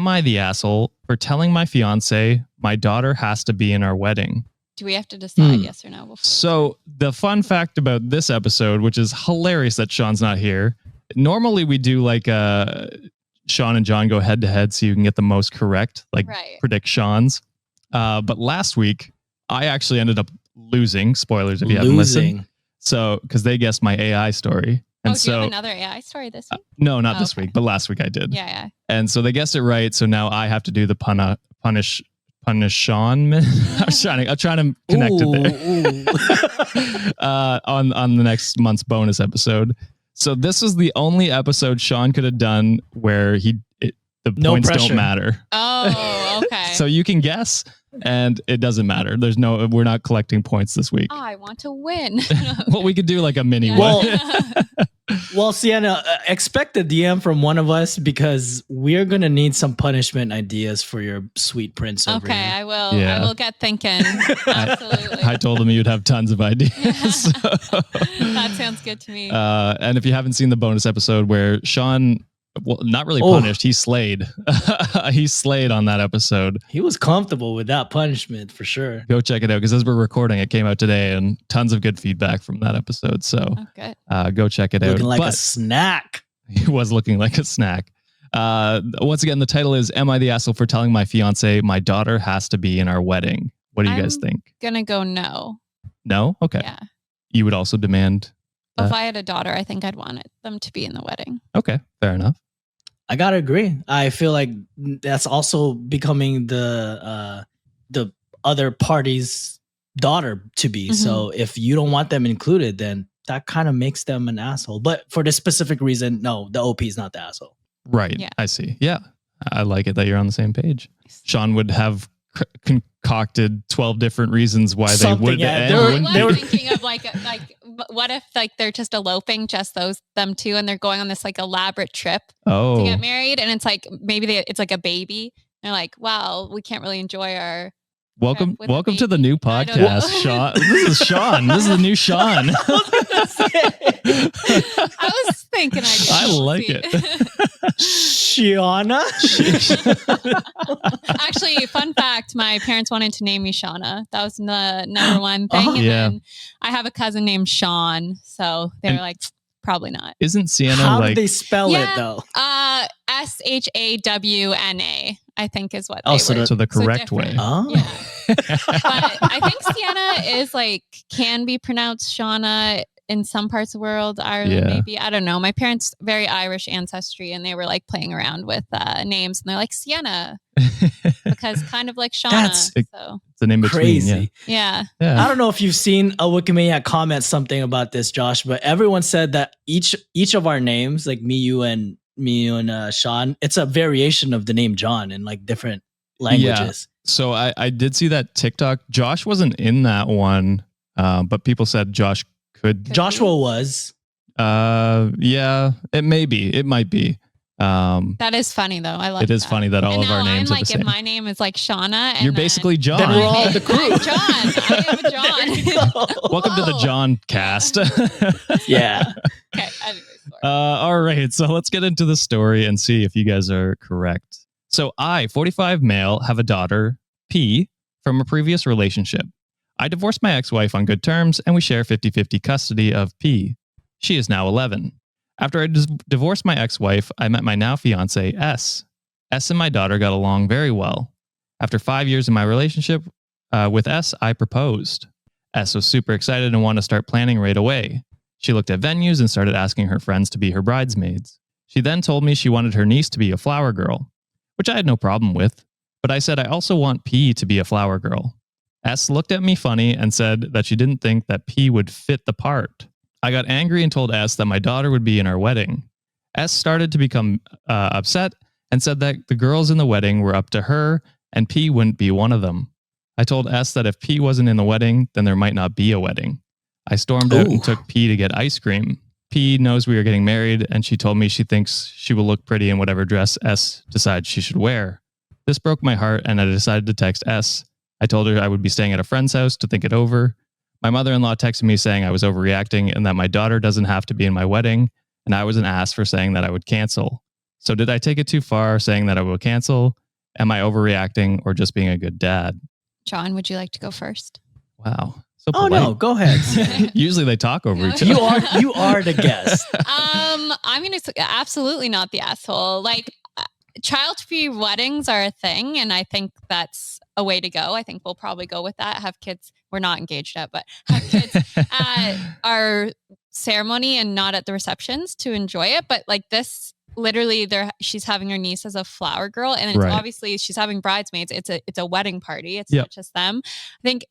am I the asshole for telling my fiance my daughter has to be in our wedding? Do we have to decide yes or no? Before? So the fun fact about this episode, which is hilarious that Sean's not here. Normally we do like Sean and John go head to head so you can get the most correct, like predict Sean's. But last week I actually ended up losing. Spoilers if you haven't listened. So because they guessed my AI story. And do you have another AI story this week? No, not this week, but last week I did. Yeah. And so they guessed it right. So now I have to do the punish Sean. I'm trying to connect it there. On the next month's bonus episode. So this was the only episode Sean could have done where the points don't matter. Oh, okay. So you can guess, and it doesn't matter. We're not collecting points this week. Oh, I want to win. Well, we could do like a mini one. Well, Sienna, expect a DM from one of us because we're going to need some punishment ideas for your sweet prince over here. I will. Yeah. I will get thinking. Absolutely. I told him you'd have tons of ideas. That sounds good to me. And if you haven't seen the bonus episode where Sean... Well, not really punished. He slayed. He slayed on that episode. He was comfortable with that punishment for sure. Go check it out because as we're recording, it came out today and tons of good feedback from that episode. So go check it out. Looking like a snack. He was looking like a snack. Once again, the title is Am I the Asshole for Telling My Fiance My Daughter Has to Be in Our Wedding? What do you guys think? Gonna go no. No? Okay. Yeah. You would also demand... If I had a daughter, I think I'd want them to be in the wedding. Okay, fair enough. I gotta agree. I feel like that's also becoming the other party's daughter to be. Mm-hmm. So if you don't want them included, then that kind of makes them an asshole. But for this specific reason, no, the OP is not the asshole. Right. Yeah. I see. Yeah. I like it that you're on the same page. Sean would have concocted 12 different reasons why they would. They were thinking of like what if like they're just eloping, just them two, and they're going on this like elaborate trip to get married, and it's like maybe it's like a baby. They're like, well, we can't really enjoy our welcome to the new podcast, Sean. This is Sean. This is the new Sean. I was thinking I like it. Shauna. Actually, fun fact, my parents wanted to name me Shauna. That was the number one thing. And then I have a cousin named Sean, so they were like, probably not. Isn't Sienna How did they spell it though? SHAWNA, I think is what they were. So the correct way. Oh. Yeah. But I think Sienna is like, can be pronounced Shauna in some parts of the world, Ireland maybe. I don't know. My parents, very Irish ancestry, and they were like playing around with names, and they're like Sienna because kind of like Shauna. It's an in between. Crazy. Yeah. I don't know if you've seen a Wikimaniac comment something about this, Josh, but everyone said that each of our names, like me, you, and Sean, it's a variation of the name John in like different languages. Yeah. So I did see that TikTok. Josh wasn't in that one, but people said Josh could. Joshua was. Yeah, it may be. It might be. That is funny though. I like it. It is funny that all of our names are the same. If my name is like Shauna, and you're basically John. Then we're all the crew. I'm John. I am a John. Welcome to the John cast. Yeah. Okay. All right. So let's get into the story and see if you guys are correct. So I, 45 male, have a daughter, P, from a previous relationship. I divorced my ex-wife on good terms, and we share 50-50 custody of P. She is now 11. After I divorced my ex-wife, I met my now fiance, S. S and my daughter got along very well. After 5 years in my relationship with S, I proposed. S was super excited and wanted to start planning right away. She looked at venues and started asking her friends to be her bridesmaids. She then told me she wanted her niece to be a flower girl, which I had no problem with, but I said I also want P to be a flower girl. S looked at me funny and said that she didn't think that P would fit the part. I got angry and told S that my daughter would be in our wedding. S started to become upset and said that the girls in the wedding were up to her and P wouldn't be one of them. I told S that if P wasn't in the wedding, then there might not be a wedding. I stormed out and took P to get ice cream. P knows we are getting married, and she told me she thinks she will look pretty in whatever dress S decides she should wear. This broke my heart, and I decided to text S. I told her I would be staying at a friend's house to think it over. My mother-in-law texted me saying I was overreacting and that my daughter doesn't have to be in my wedding, and I was an ass for saying that I would cancel. So did I take it too far saying that I will cancel? Am I overreacting or just being a good dad? John, would you like to go first? Wow. So Oh polite. no, go ahead. Usually they talk over each other. You are the guest. I'm going to say absolutely not the asshole. Like, child-free weddings are a thing, and I think that's a way to go. I think we'll probably go with that. Have kids. We're not engaged yet, but have kids at our ceremony and not at the receptions to enjoy it. But like this, literally, she's having her niece as a flower girl, and it's obviously she's having bridesmaids. It's a wedding party. It's not just them. I think,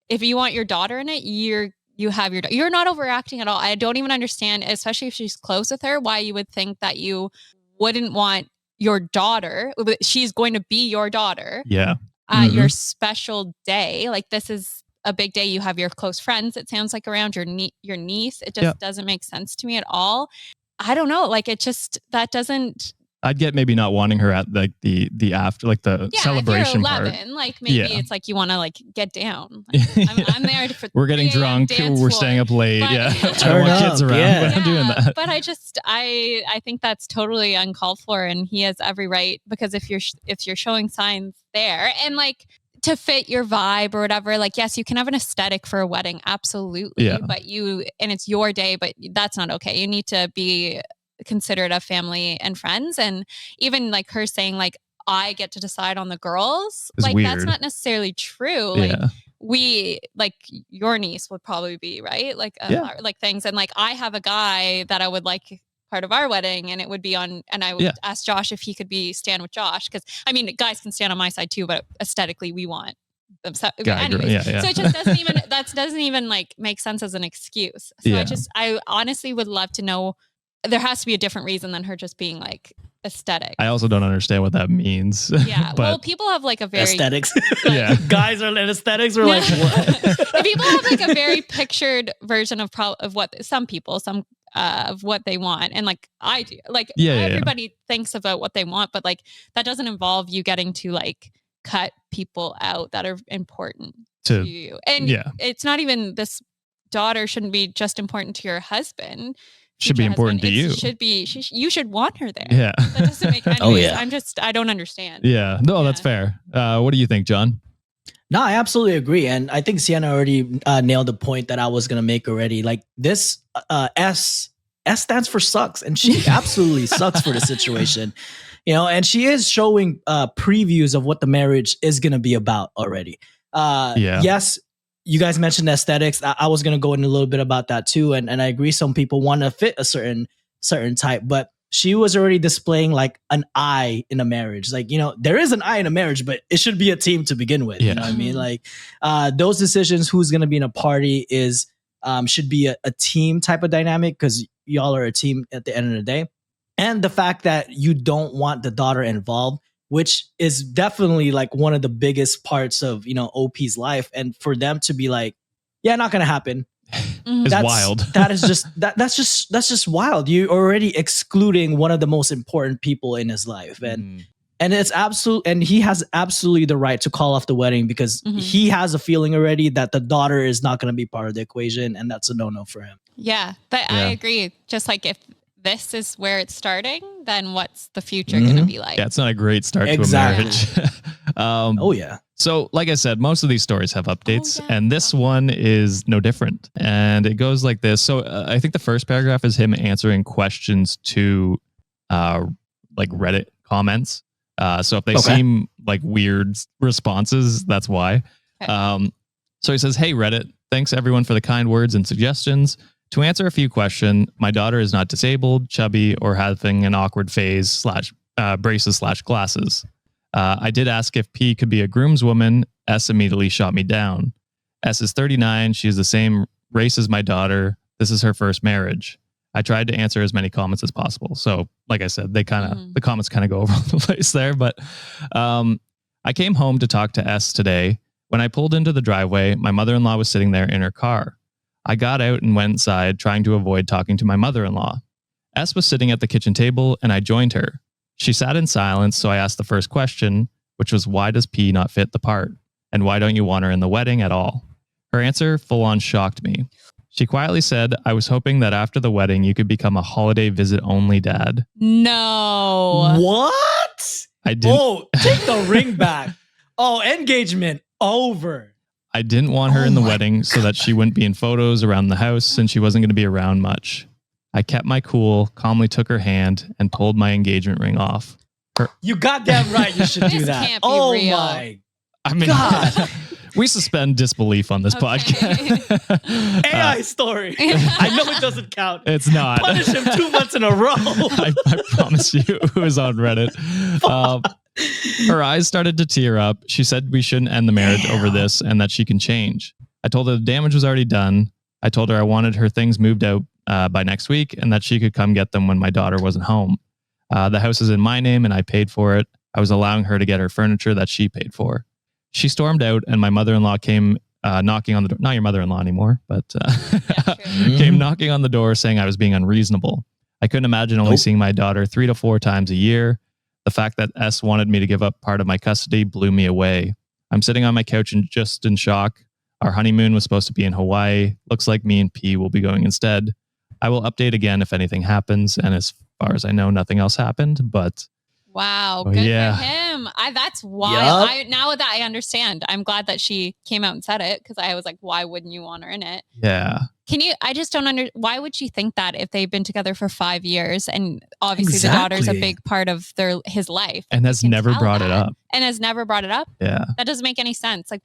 if you want your daughter in it, you have you're not overreacting at all. I don't even understand, especially if she's close with her, why you would think that you wouldn't want your daughter. She's going to be your daughter. Yeah. Your special day. Like, this is a big day. You have your close friends, it sounds like, around your niece. It just doesn't make sense to me at all. I don't know. Like, that doesn't. I'd get maybe not wanting her at like the after, like the celebration if you're 11, part. Like maybe it's like you want to like get down. Like, I'm there for. We're getting drunk. We're staying up late. But, I don't want kids around. But I'm doing that. But I think that's totally uncalled for, and he has every right, because if you're showing signs there and like to fit your vibe or whatever, like, yes, you can have an aesthetic for a wedding, absolutely. But and it's your day, but that's not okay. You need to be considerate of family and friends. And even like her saying like, I get to decide on the girls, it's like weird. That's not necessarily true. Like we, like your niece would probably be right. Like, like things. And like, I have a guy that I would like part of our wedding, and it would be on, and I would ask Josh if he could stand with Josh. Cause I mean, guys can stand on my side too, but aesthetically we want them. So anyways, so it just doesn't even like make sense as an excuse. So I honestly would love to know. There has to be a different reason than her just being like aesthetic. I also don't understand what that means. Yeah. But well, people have like a very aesthetics. Like, guys are aesthetics. We're like, what? People have like a very pictured version of what some people, of what they want. And like I do, like everybody thinks about what they want, but like that doesn't involve you getting to like cut people out that are important to you. And it's not even, this daughter shouldn't be just important to your husband. Should be important to you. Should be. You should want her there. Yeah. That doesn't make anyways, I don't understand. Yeah. No, that's fair. What do you think, John? No, I absolutely agree. And I think Sienna already nailed the point that I was going to make already. Like this S stands for sucks. And she absolutely sucks for the situation, and she is showing previews of what the marriage is going to be about already. Yes. You guys mentioned aesthetics. I was going to go in a little bit about that too. And I agree. Some people want to fit a certain type, but she was already displaying like an eye in a marriage. Like, there is an eye in a marriage, but it should be a team to begin with. You know what I mean? Like those decisions, who's going to be in a party should be a team type of dynamic, because y'all are a team at the end of the day. And the fact that you don't want the daughter involved, which is definitely like one of the biggest parts of, OP's life. And for them to be like, not going to happen. It's wild. That's just wild. You're already excluding one of the most important people in his life. And it's and he has absolutely the right to call off the wedding, because he has a feeling already that the daughter is not going to be part of the equation. And that's a no-no for him. Yeah, but I agree. Just like if this is where it's starting, then what's the future going to be like? Yeah, it's not a great start to a marriage. So like I said, most of these stories have updates, and this one is no different. And it goes like this. So I think the first paragraph is him answering questions to like Reddit comments. So if they seem like weird responses, that's why. Okay. So he says, "Hey Reddit, thanks everyone for the kind words and suggestions. To answer a few questions, my daughter is not disabled, chubby, or having an awkward phase / braces / glasses. I did ask if P could be a groomswoman. S immediately shot me down. S is 39. She is the same race as my daughter. This is her first marriage. I tried to answer as many comments as possible." So like I said, the comments kind of go over the place there. But I came home to talk to S today. When I pulled into the driveway, my mother-in-law was sitting there in her car. I got out and went inside, trying to avoid talking to my mother-in-law. S was sitting at the kitchen table, and I joined her. She sat in silence, so I asked the first question, which was, why does P not fit the part? And why don't you want her in the wedding at all? Her answer full-on shocked me. She quietly said, I was hoping that after the wedding, you could become a holiday visit only dad. No. What? I didn't. Oh, take the ring back. Oh, engagement over. I didn't want her in the wedding so that she wouldn't be in photos around the house since she wasn't going to be around much. I kept my cool, calmly took her hand, and pulled my engagement ring off. You goddamn right you should do This that. can't be Oh real. my I mean, God. we suspend disbelief on this Okay. podcast. AI story. I know it doesn't count. It's not. Punish him 2 months in a row. I promise you, it was on Reddit. Her eyes started to tear up. She said we shouldn't end the marriage over this and that she can change. I told her the damage was already done. I told her I wanted her things moved out by next week and that she could come get them when my daughter wasn't home. The house is in my name and I paid for it. I was allowing her to get her furniture that she paid for. She stormed out and my mother-in-law came knocking on the door. Not your mother-in-law anymore, but came knocking on the door saying I was being unreasonable. I couldn't imagine only seeing my daughter 3 to 4 times a year. The fact that S wanted me to give up part of my custody blew me away. I'm sitting on my couch and just in shock. Our honeymoon was supposed to be in Hawaii. Looks like me and P will be going instead. I will update again if anything happens. And as far as I know, nothing else happened. But wow, good for him. That's wild. Now that I understand, I'm glad that she came out and said it because I was like, why wouldn't you want her in it? Yeah. I just don't why would she think that if they've been together for 5 years and obviously the daughter's a big part of his life. And has never brought it up. And has never brought it up? Yeah. That doesn't make any sense. Like,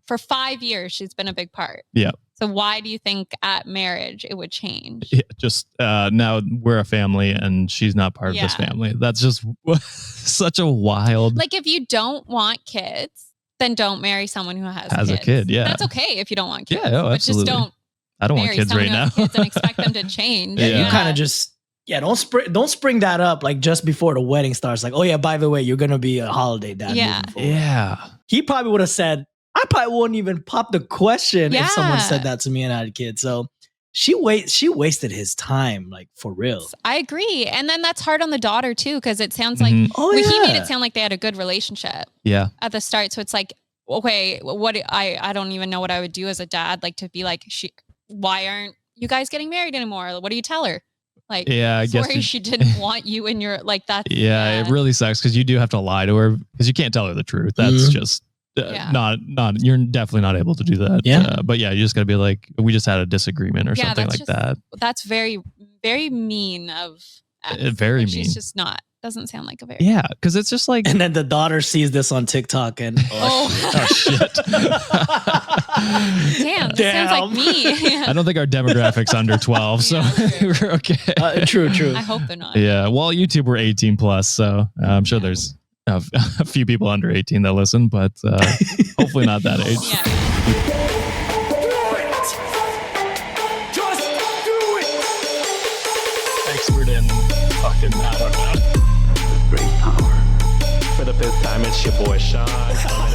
for 5 years, she's been a big part. Yeah. So why do you think at marriage it would change? Yeah, just now we're a family and she's not part of this family. That's just such a wild. Like, if you don't want kids, then don't marry someone who has kids. A kid. Yeah. That's okay if you don't want kids. Yeah, absolutely. But just don't. I don't want kids right now. Kids and expect them to change. You kind of just don't spring that up like just before the wedding starts. Like, oh yeah, by the way, you're gonna be a holiday dad. Yeah. He probably would have said, I probably wouldn't even pop the question if someone said that to me and I had a kid. So she wasted his time, like for real. I agree. And then that's hard on the daughter too, because it sounds like he made it sound like they had a good relationship. Yeah. At the start. So it's like, okay, I don't even know what I would do as a dad, like to be like, why aren't you guys getting married anymore? What do you tell her? Like, I guess she didn't want you in your like that. Yeah, it really sucks because you do have to lie to her because you can't tell her the truth. That's just not. You're definitely not able to do that. Yeah, but you just got to be like, we just had a disagreement or something like that. That's very, very mean of. Very mean. She's just not. Doesn't sound like a very. Yeah, because it's just like. And then the daughter sees this on TikTok and shit. Damn, sounds like me. I don't think our demographic's under 12, so we're okay. True. I hope they're not. Yeah, well, YouTube we're 18 plus, so I'm sure there's a few people under 18 that listen, but hopefully not that age. Yeah. Expert in fucking, I don't know. Great power. For the 5th time, it's your boy Sean coming